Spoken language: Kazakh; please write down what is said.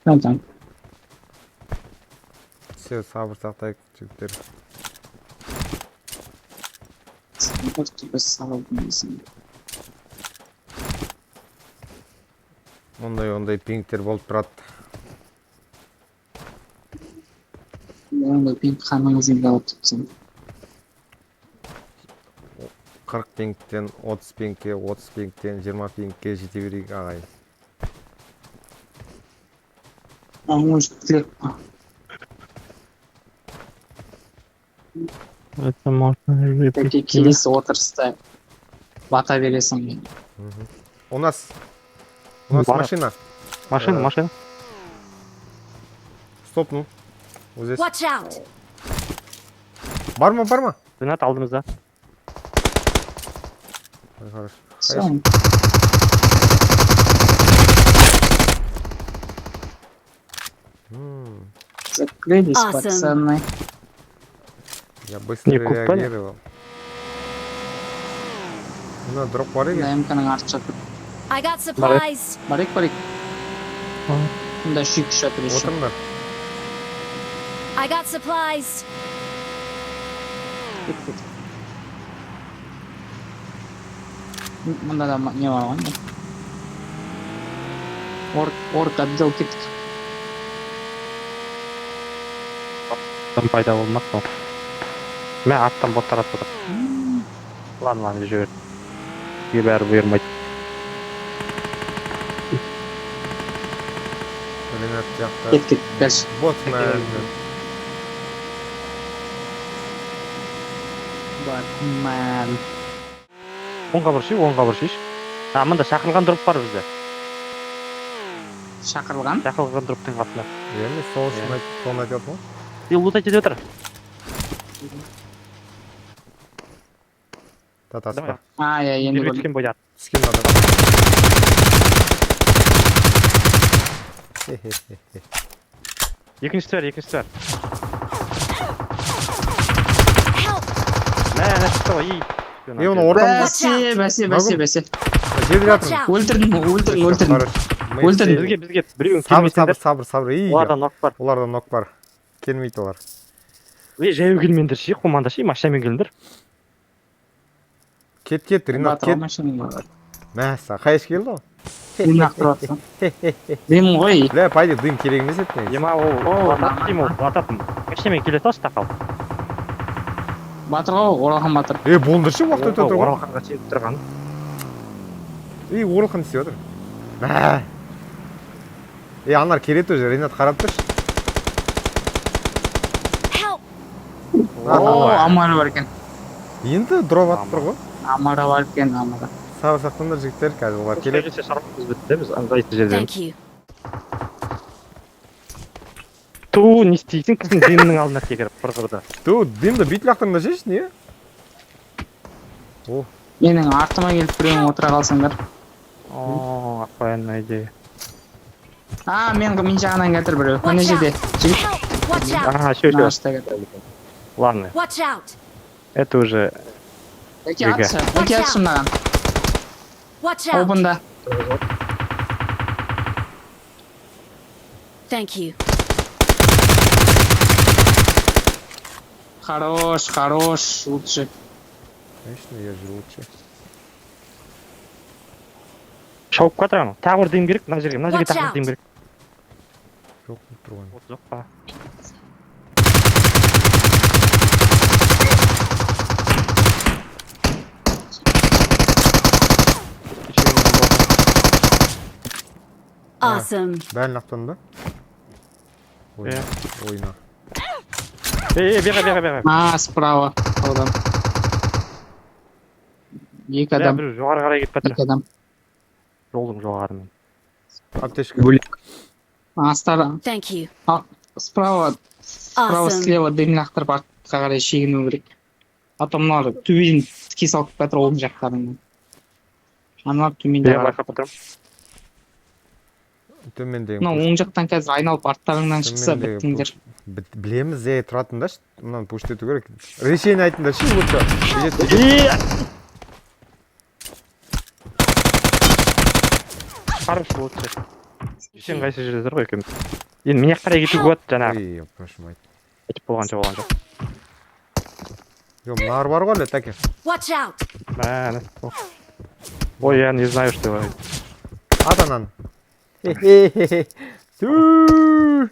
Tamam. Все, sabır saqtayık jigitler. Bir türlü sağlamadın. Onday pingler bolup turat. Ben de bir kanalımızın da oturtsun. 40 pingden 30 pingge, 30 pingden 20 pingge jete bereyik agayın. Ama işte Это можно peki выпить. kilise otursa bata veresin yani. У нас Бар. машина. Машина, машина. Стоп, ну. Вот здесь. Watch out! Барма. Ренат алдымызда. Хорошо. Son. Закрылись Awesome. пацаны. Я быстро Не купали? реагировал. Ну, дроп бар екен. Дамканың арты жатыр. I got supplies. Барик. Мында шик жатыр еще. Отырыңдар. I got supplies. Мында да не бар ғой. Орк отдел кеттік. Там пайда болмақ бұл. Мә аттан боттар атып отыр. Ладно, жібер. Бізге бәрі бұйырмайды. Ренат жақта. Кет. Дальше. Бот, наверное. Батман. Оңға бір шиш. Мында шақырылған дұрып бар бізде. Шақырылған. Шақырылған дұрыптың қасында. Емес, соны айтып отыр ғой. Лут айтып отыр. Татаспа. Я енді Жерге көрдім. түскен бойда. Түскен адам. Екінші твер. Help! Шықты ғой, Е, оны ортамызда. Бәсе. Жерде Watch жатырмын. out! Өлтірдім. Өлтірдім. Бізге біреуін келмейсіңдер. Сабыр. Оларда нок бар. Оларда нок бар. Келмейді олар. Жаяу келмеңдер ши, команда ши, машинамен келіңдер. Кет, Ринат, Батырға кет. машина бар. Мәссі, қайыш келді ғой. Дым тұратын. Дым ғой. Лә, пайда дым керек емес еді негізі. Ема ол ататын. Машинамен келе салшы тақал. Батыр ғой, Оралхан Батыр. Болдыршы уақыт өтіп отыр ғой. Оралханға сеніп тұрған. Оралхан істеп отыр. Мә. Анар келет өзі, Ринат қарап тұршы. Help! Амары бар екен. Енді дроп атып тұр ғой. Амары бар екен, амары. Сабыр сақтаңдар жігіттер, қазір олар келеді. Келесе шарапымыз бітті, біз ыңғайсыз жерден. Thank you. Не істейсің, кісінің дымның алдына тегеріп құрғырды. Дымды бүйтіп лақтырыңдар жеш, не? Менің артыма келіп біреуің отыра қалсаңдар. Охуенная идея. Мен жағынан келтір біреу. Мына жерде. Жігіт. Help! Watch out! Все. Нағышта келтір. Ладно, Watch out! это уже... Әке атшы мынаған. Watch out! Опында. Thank you. Хорош. Лучше. Конечно, я же лучше. Шауып қатырған. Тағы бір дым керек, мына жерге Watch тағы out. дым керек. Жоқ, тұрған. Жоқ па. Awesome. Бәрін лақтырды. Ойна. Беға. Справа. Одан. Екі адам. Бір жоғары қарай кетіп Екі адам. Жолдың жоғарымен. Аптешка. Thank you. Справа Awesome. слева дым лақтырып артқа қарай шегіну керек. Мыналар төбеден тіке салып жатыр оң жақтарынан. Аналар төменде Беға қарап. байқап отырмын. Төмендегі. Мынау оң жақтан қазір айналып арттарыңнан шықса біттіңдер. Білеміз, тұратындар. Мұнан пушт ету керек. Решение айтыңдар шы, лучше. Хорошо, лучше. сен қайсы жерде тұр ғой екеуміз. Енді міне қарай кетуге болады жаңағы. Ой, пошмайды. Кетіп болған жоқ. Жоқ, мыналар бар ғой әлі, тәке. Watch out! Мәні. Ой, я не знаю, что... Атанан. Түү.